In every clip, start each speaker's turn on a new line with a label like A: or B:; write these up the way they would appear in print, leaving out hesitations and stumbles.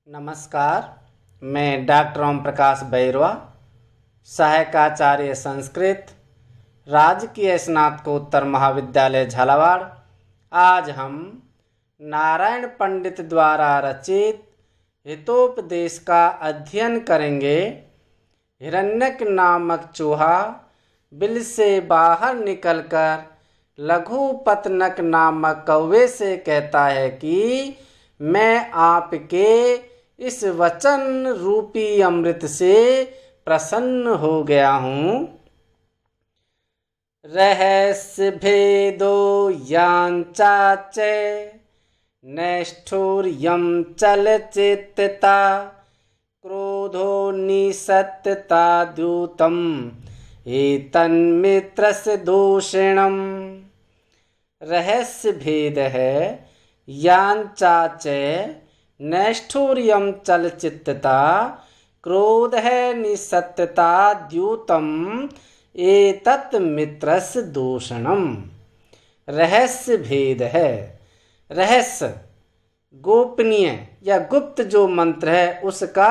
A: नमस्कार। मैं डॉक्टर ओम प्रकाश बैरवा, सहायकाचार्य संस्कृत, राजकीय स्नातकोत्तर महाविद्यालय झालावाड़। आज हम नारायण पंडित द्वारा रचित हितोपदेश का अध्ययन करेंगे। हिरण्यक नामक चूहा बिल से बाहर निकलकर लघुपतनक नामक कौवे से कहता है कि मैं आपके इस वचन रूपी अमृत से प्रसन्न हो गया हूँ। रहस्य भेदो यांचाचे नैष्ठुर्यं चलचित्तता क्रोधो निसत्यता द्यूतम एतन्मित्रस्य दूषणम्। रहस्य भेद है यांचाचे नैष्ठुर्यं चलचित्तता क्रोध है निसत्यता द्यूतम एतत् मित्रस्य दूषणम्। रहस्य भेद है। रहस्य गोपनीय या गुप्त जो मंत्र है उसका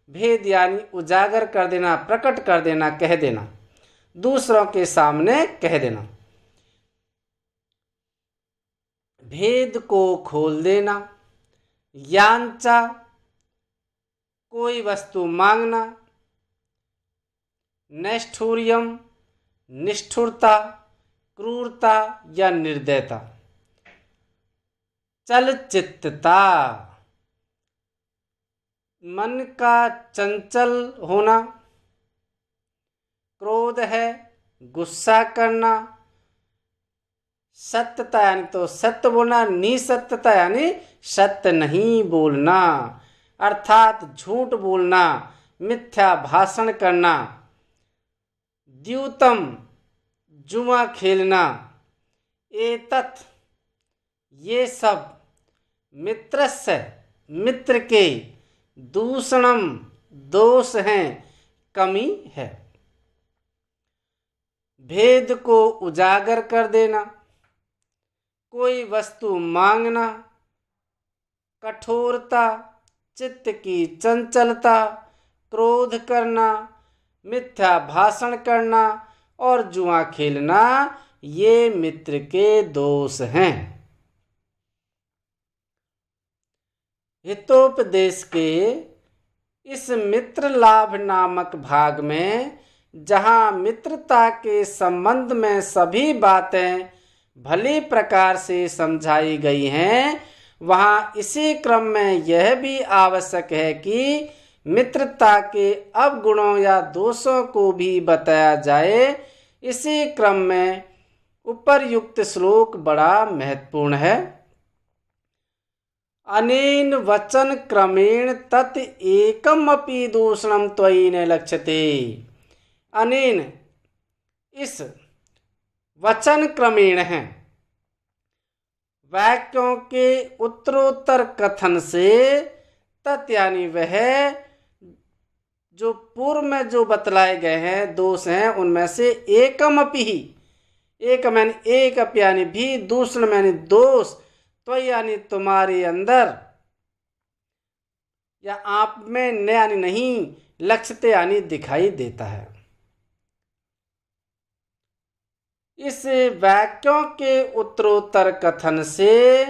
A: भेद यानी उजागर कर देना, प्रकट कर देना, कह देना, दूसरों के सामने कह देना। भेद को खोल देना। यांचा कोई वस्तु मांगना। नैष्ठुर्यम निष्ठुरता, क्रूरता या निर्दयता। चलचित्तता मन का चंचल होना। क्रोध है गुस्सा करना। सत्यता यानी तो सत्य बोलना। निसत्यता यानी सत्य नहीं बोलना, अर्थात झूठ बोलना, मिथ्या भाषण करना। द्यूतम जुआ खेलना। एतत् ये सब मित्रस्य मित्र के दूषणम दोष हैं, कमी है। भेद को उजागर कर देना। कोई वस्तु मांगना। कठोरता, चित्त की चंचलता, क्रोध करना, मिथ्या भाषण करना और जुआ खेलना ये मित्र के दोष हैं। हितोपदेश के इस मित्र लाभ नामक भाग में जहाँ मित्रता के संबंध में सभी बातें भली प्रकार से समझाई गई हैं, वहाँ इसी क्रम में यह भी आवश्यक है कि मित्रता के अवगुणों या दोषों को भी बताया जाए। इसी क्रम में उपर्युक्त श्लोक बड़ा महत्वपूर्ण है। अनेन वचन क्रमेण तत् एकमपि दूषणं त्वयि न लक्ष्यते। अनेन इस वचन क्रमेण है, वाक्यों के उत्तरोत्तर कथन से, तत् यानी वह जो पूर्व में जो बतलाए गए हैं दोष हैं उनमें से एकमपि ही, एकम यानी एक अपि यानी भी, दूषण यानी दोष, तो यानी तुम्हारे अंदर या आप में न यानी नहीं, लक्ष्यते यानी दिखाई देता है। इस वाक्यों के उत्तरोत्तर कथन से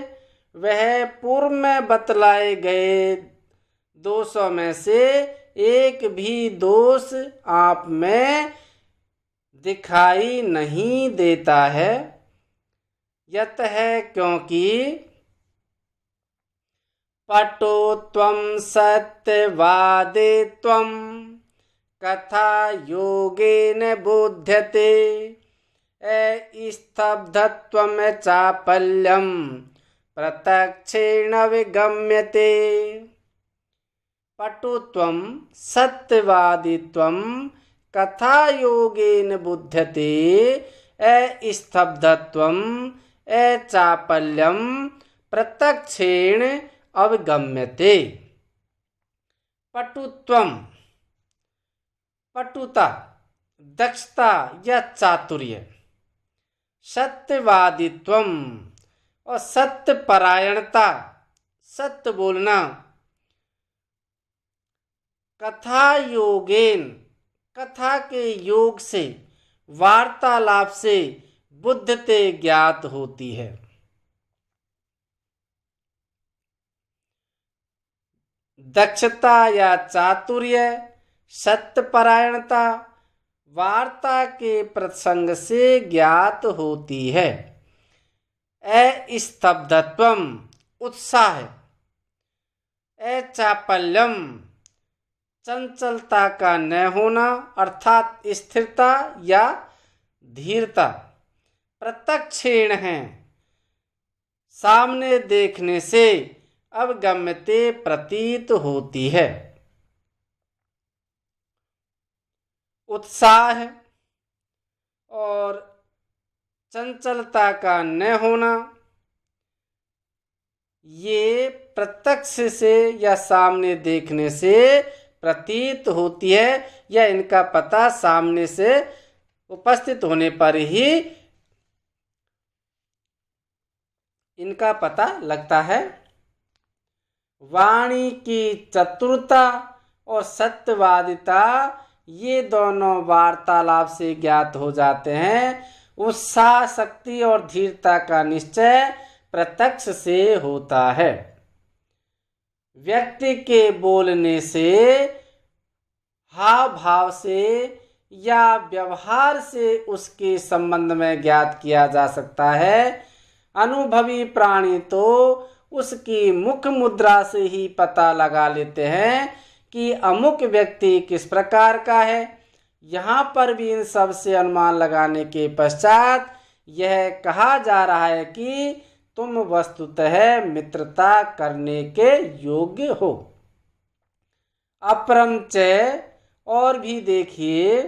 A: वह पूर्व में बतलाए गए दोषों में से एक भी दोष आप में दिखाई नहीं देता है। यत है क्योंकि पटो त्वं सत्यवादे त्वं कथा योगेन बोध्यते स्तब्धत्वं चापल्यं प्रत्यक्षेण विगम्यते। पटुत्वं सत्यवादित्वं कथा योगेन बुध्यते स्तब्धत्वं चापल्यं प्रत्यक्षेण अवगम्यते। पटुत्वं पटुता, दक्षता या चातुर्य। सत्यवादित्वम और सत्य परायणता, सत्य बोलना। कथा योगेन, कथा के योग से, वार्तालाप से बुद्धते ज्ञात होती है। दक्षता या चातुर्य, सत्यपरायणता वार्ता के प्रसंग से ज्ञात होती है। अस्तब्धत्वम, उत्साह। अचापल्यम, चंचलता का न होना अर्थात स्थिरता या धीरता। प्रत्यक्षेण है, सामने देखने से, अवगम्यते प्रतीत होती है। उत्साह और चंचलता का न होना ये प्रत्यक्ष से या सामने देखने से प्रतीत होती है, या इनका पता सामने से उपस्थित होने पर ही इनका पता लगता है। वाणी की चतुरता और सत्यवादिता ये दोनों वार्तालाप से ज्ञात हो जाते हैं। उत्साह, शक्ति और धीरता का निश्चय प्रत्यक्ष से होता है। व्यक्ति के बोलने से, हाव भाव से या व्यवहार से उसके संबंध में ज्ञात किया जा सकता है। अनुभवी प्राणी तो उसकी मुख मुद्रा से ही पता लगा लेते हैं कि अमुक व्यक्ति किस प्रकार का है। यहाँ पर भी इन सब से अनुमान लगाने के पश्चात यह कहा जा रहा है कि तुम वस्तुतः मित्रता करने के योग्य हो। अपरम च, और भी देखिए,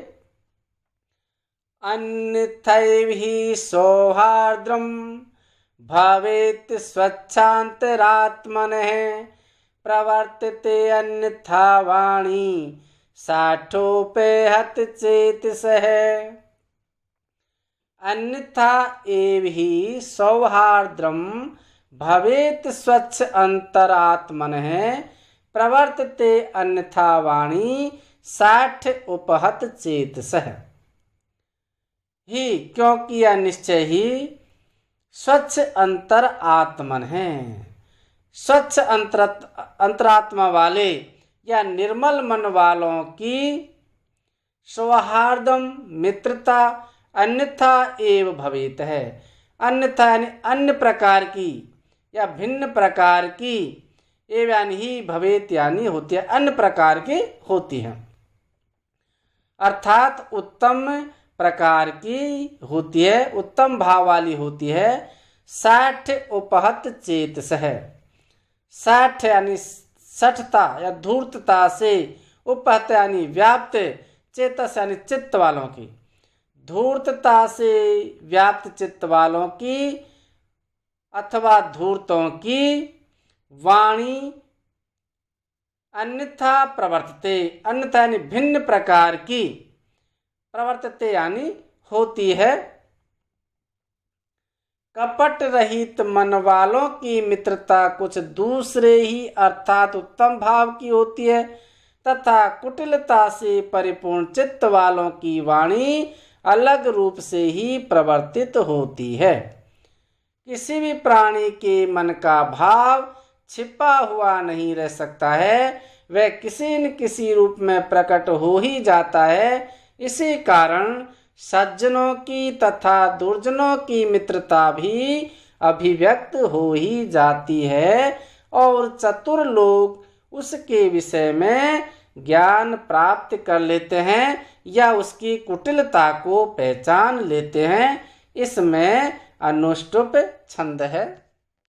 A: अन्यथैहि सौहार्द्रम भवेत् स्वच्छान्तरात्मनः प्रवर्तते अन्यथा वाणी साठोपेहत चेतसः। अन्यथा एव हि सौहार्द्रम भवेत् स्वच्छ अंतरात्मनः प्रवर्तते अन्यथा वाणी साठ उपहत चेतसः। ही, क्योंकि यह निश्चय ही स्वच्छ अंतर आत्मन है। स्वच्छ अंतरात्मा वाले या निर्मल मन वालों की सौहार्दम, मित्रता अन्यथा एव भवेत है। अन्यथा यानी अन्य प्रकार की या भिन्न प्रकार की, एव यानी ही भवेत यानी होती है, अन्य प्रकार की होती है, अर्थात उत्तम प्रकार की होती है, उत्तम भाव वाली होती है। साठ उपहत चेतस है। साठ यानी सठता या धूर्तता से, उपहत यानी व्याप्त, चेतस यानी चित्त वालों की, धूर्तता से व्याप्त चित्त वालों की अथवा धूर्तों की वाणी अन्यथा प्रवर्तते, अन्यथा यानी भिन्न प्रकार की, प्रवर्तते यानी होती है। कपट रहित मन वालों की मित्रता कुछ दूसरे ही अर्थात उत्तम भाव की होती है, तथा कुटिलता से परिपूर्ण चित्त वालों की वाणी अलग रूप से ही प्रवर्तित होती है। किसी भी प्राणी के मन का भाव छिपा हुआ नहीं रह सकता है, वह किसी न किसी रूप में प्रकट हो ही जाता है। इसी कारण सज्जनों की तथा दुर्जनों की मित्रता भी अभिव्यक्त हो ही जाती है, और चतुर लोग उसके विषय में ज्ञान प्राप्त कर लेते हैं या उसकी कुटिलता को पहचान लेते हैं। इसमें अनुष्टुप छंद है।